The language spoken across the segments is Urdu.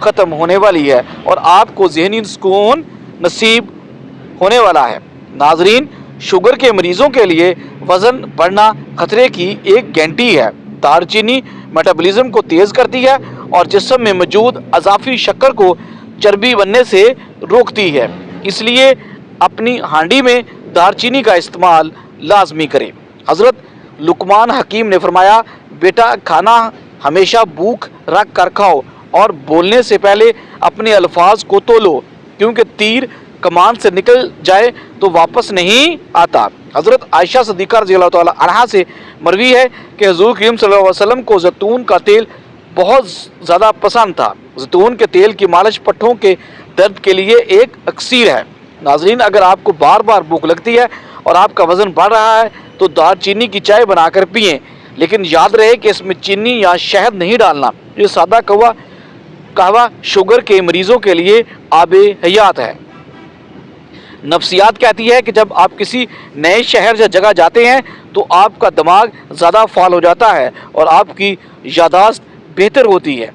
ختم ہونے والی ہے اور آپ کو ذہنی سکون نصیب ہونے والا ہے۔ ناظرین، شوگر کے مریضوں کے لیے وزن بڑھنا خطرے کی ایک گھنٹی ہے۔ دار چینی میٹابولزم کو تیز کرتی ہے اور جسم میں موجود اضافی شکر کو چربی بننے سے روکتی ہے، اس لیے اپنی ہانڈی میں دار چینی کا استعمال لازمی کریں۔ حضرت لقمان حکیم نے فرمایا، بیٹا کھانا ہمیشہ بھوک رکھ کر کھاؤ اور بولنے سے پہلے اپنے الفاظ کو تولو، کیونکہ تیر کمان سے نکل جائے تو واپس نہیں آتا۔ حضرت عائشہ صدیقہ رضی اللہ تعالی عنہا سے مروی ہے کہ حضور کریم صلی اللہ علیہ وسلم کو زیتون کا تیل بہت زیادہ پسند تھا۔ زیتون کے تیل کی مالش پٹھوں کے درد کے لیے ایک اکسیر ہے۔ ناظرین، اگر آپ کو بار بار بھوک لگتی ہے اور آپ کا وزن بڑھ رہا ہے تو دار چینی کی چائے بنا کر پئیں، لیکن یاد رہے کہ اس میں چینی یا شہد نہیں ڈالنا۔ یہ سادہ قہوہ شوگر کے مریضوں کے لیے آب حیات ہے۔ نفسیات کہتی ہے کہ جب آپ کسی نئے شہر یا جگہ جاتے ہیں تو آپ کا دماغ زیادہ فعال ہو جاتا ہے اور آپ کی یادداشت بہتر ہوتی ہے۔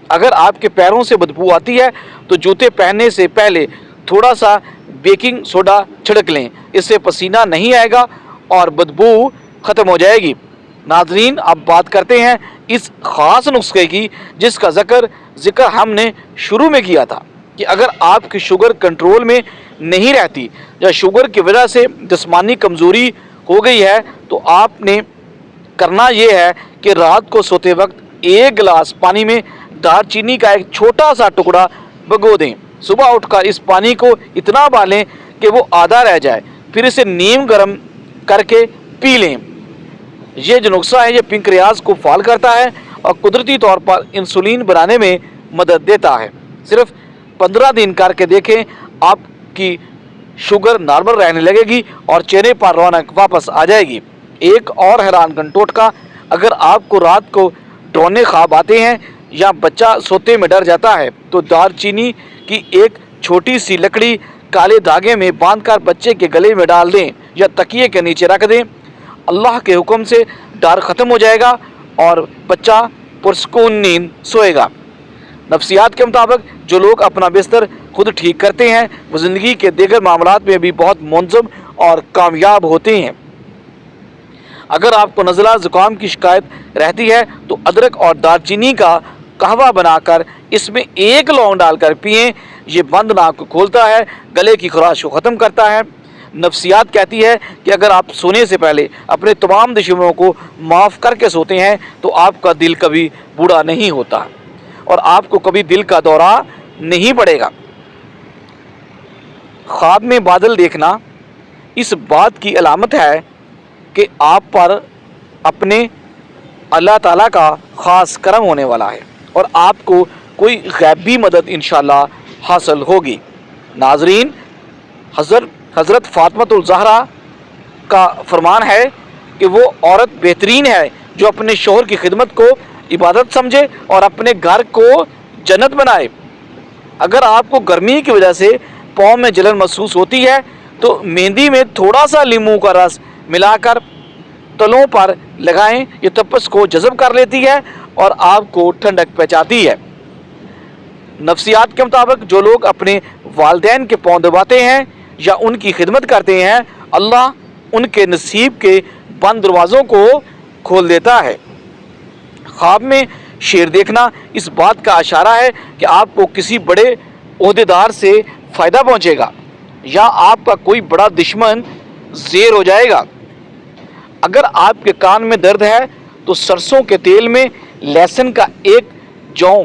اگر آپ کے پیروں سے بدبو آتی ہے تو جوتے پہننے سے پہلے تھوڑا سا بیکنگ سوڈا چھڑک لیں، اس سے پسینہ نہیں آئے گا اور بدبو ختم ہو جائے گی۔ ناظرین، اب بات کرتے ہیں اس خاص نسخے کی جس کا ذکر ہم نے شروع میں کیا تھا کہ اگر آپ کی شوگر کنٹرول میں نہیں رہتی یا شوگر کی وجہ سے جسمانی کمزوری ہو گئی ہے تو آپ نے کرنا یہ ہے کہ رات کو سوتے وقت 1 گلاس پانی میں دار چینی کا ایک چھوٹا سا ٹکڑا بھگو دیں۔ صبح اٹھ کر اس پانی کو اتنا ابالیں کہ وہ آدھا رہ جائے، پھر اسے نیم گرم کر کے پی لیں۔ یہ جو نسخہ ہے یہ پنکریاز کو فعال کرتا ہے اور قدرتی طور پر انسولین بنانے میں مدد دیتا ہے۔ صرف 15 دن کر کے دیکھیں، آپ کی شوگر نارمل رہنے لگے گی اور چہرے پر رونق واپس آ جائے گی۔ ایک اور حیران کن ٹوٹکا، اگر آپ کو رات کو ڈرونے خواب آتے ہیں یا بچہ سوتے میں ڈر جاتا ہے تو دار چینی کی ایک چھوٹی سی لکڑی کالے دھاگے میں باندھ کر بچے کے گلے میں ڈال دیں یا تکیے کے نیچے رکھ دیں۔ اللہ کے حکم سے ڈر ختم ہو جائے گا اور بچہ پرسکون نیند سوئے گا۔ نفسیات کے مطابق جو لوگ اپنا بستر خود ٹھیک کرتے ہیں وہ زندگی کے دیگر معاملات میں بھی بہت منظم اور کامیاب ہوتے ہیں۔ اگر آپ کو نزلہ زکام کی شکایت رہتی ہے تو ادرک اور دار چینی کا قہوہ بنا کر اس میں 1 لونگ ڈال کر پئیں۔ یہ بند ناک کو کھولتا ہے، گلے کی خراش کو ختم کرتا ہے۔ نفسیات کہتی ہے کہ اگر آپ سونے سے پہلے اپنے تمام دشمنوں کو معاف کر کے سوتے ہیں تو آپ کا دل کبھی بوڑھا نہیں ہوتا اور آپ کو کبھی دل کا دورہ نہیں پڑے گا۔ خواب میں بادل دیکھنا اس بات کی علامت ہے کہ آپ پر اپنے اللہ تعالیٰ کا خاص کرم ہونے والا ہے اور آپ کو کوئی غیبی مدد انشاءاللہ حاصل ہوگی۔ ناظرین، حضرت فاطمۃ الزہرا کا فرمان ہے کہ وہ عورت بہترین ہے جو اپنے شوہر کی خدمت کو عبادت سمجھے اور اپنے گھر کو جنت بنائے۔ اگر آپ کو گرمی کی وجہ سے پاؤں میں جلن محسوس ہوتی ہے تو مہندی میں تھوڑا سا لیموں کا رس ملا کر تلوں پر لگائیں، یہ تپس کو جذب کر لیتی ہے اور آپ کو ٹھنڈک پہنچاتی ہے۔ نفسیات کے مطابق جو لوگ اپنے والدین کے پاؤں دباتے ہیں یا ان کی خدمت کرتے ہیں، اللہ ان کے نصیب کے بند دروازوں کو کھول دیتا ہے۔ خواب میں شیر دیکھنا اس بات کا اشارہ ہے کہ آپ کو کسی بڑے عہدیدار سے فائدہ پہنچے گا یا آپ کا کوئی بڑا دشمن زیر ہو جائے گا۔ اگر آپ کے کان میں درد ہے تو سرسوں کے تیل میں لہسن کا ایک جوں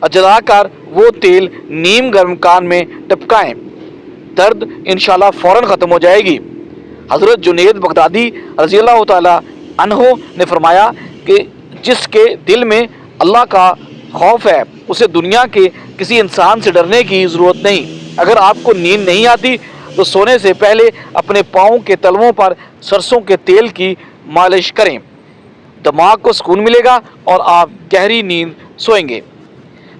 اجلا کر وہ تیل نیم گرم کان میں ٹپکائیں، درد انشاءاللہ فوراً ختم ہو جائے گی۔ حضرت جنید بغدادی رضی اللہ تعالی عنہ نے فرمایا کہ جس کے دل میں اللہ کا خوف ہے اسے دنیا کے کسی انسان سے ڈرنے کی ضرورت نہیں۔ اگر آپ کو نیند نہیں آتی تو سونے سے پہلے اپنے پاؤں کے تلووں پر سرسوں کے تیل کی مالش کریں، دماغ کو سکون ملے گا اور آپ گہری نیند سوئیں گے۔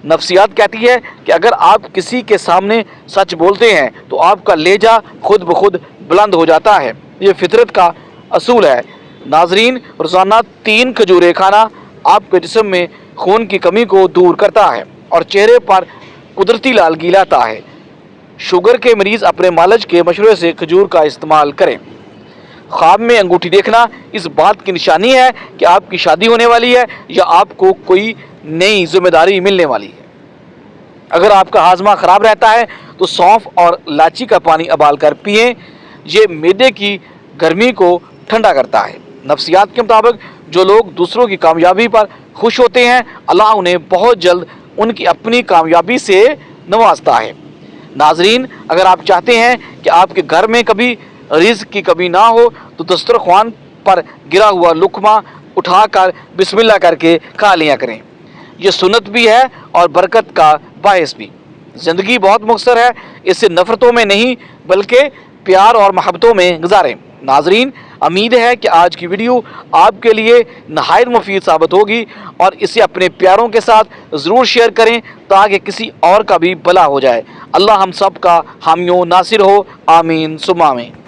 نفسیات کہتی ہے کہ اگر آپ کسی کے سامنے سچ بولتے ہیں تو آپ کا لہجہ خود بخود بلند ہو جاتا ہے، یہ فطرت کا اصول ہے۔ ناظرین، روزانہ 3 کھجوریں کھانا آپ کے جسم میں خون کی کمی کو دور کرتا ہے اور چہرے پر قدرتی لالگی لاتا ہے۔ شوگر کے مریض اپنے مالج کے مشورے سے کھجور کا استعمال کریں۔ خواب میں انگوٹھی دیکھنا اس بات کی نشانی ہے کہ آپ کی شادی ہونے والی ہے یا آپ کو کوئی نئی ذمہ داری ملنے والی ہے۔ اگر آپ کا ہاضمہ خراب رہتا ہے تو سونف اور الائچی کا پانی ابال کر پئیں، یہ معدے کی گرمی کو ٹھنڈا کرتا ہے۔ نفسیات کے مطابق جو لوگ دوسروں کی کامیابی پر خوش ہوتے ہیں، اللہ انہیں بہت جلد ان کی اپنی کامیابی سے نوازتا ہے۔ ناظرین، اگر آپ چاہتے ہیں کہ آپ کے گھر میں کبھی رزق کی کمی نہ ہو تو دسترخوان پر گرا ہوا لقمہ اٹھا کر بسم اللہ کر کے کھا لیا کریں۔ یہ سنت بھی ہے اور برکت کا باعث بھی۔ زندگی بہت مختصر ہے، اسے نفرتوں میں نہیں بلکہ پیار اور محبتوں میں گزاریں۔ ناظرین، امید ہے کہ آج کی ویڈیو آپ کے لیے نہایت مفید ثابت ہوگی اور اسے اپنے پیاروں کے ساتھ ضرور شیئر کریں تاکہ کسی اور کا بھی بھلا ہو جائے۔ اللہ ہم سب کا حامی و ناصر ہو، آمین ثم آمین۔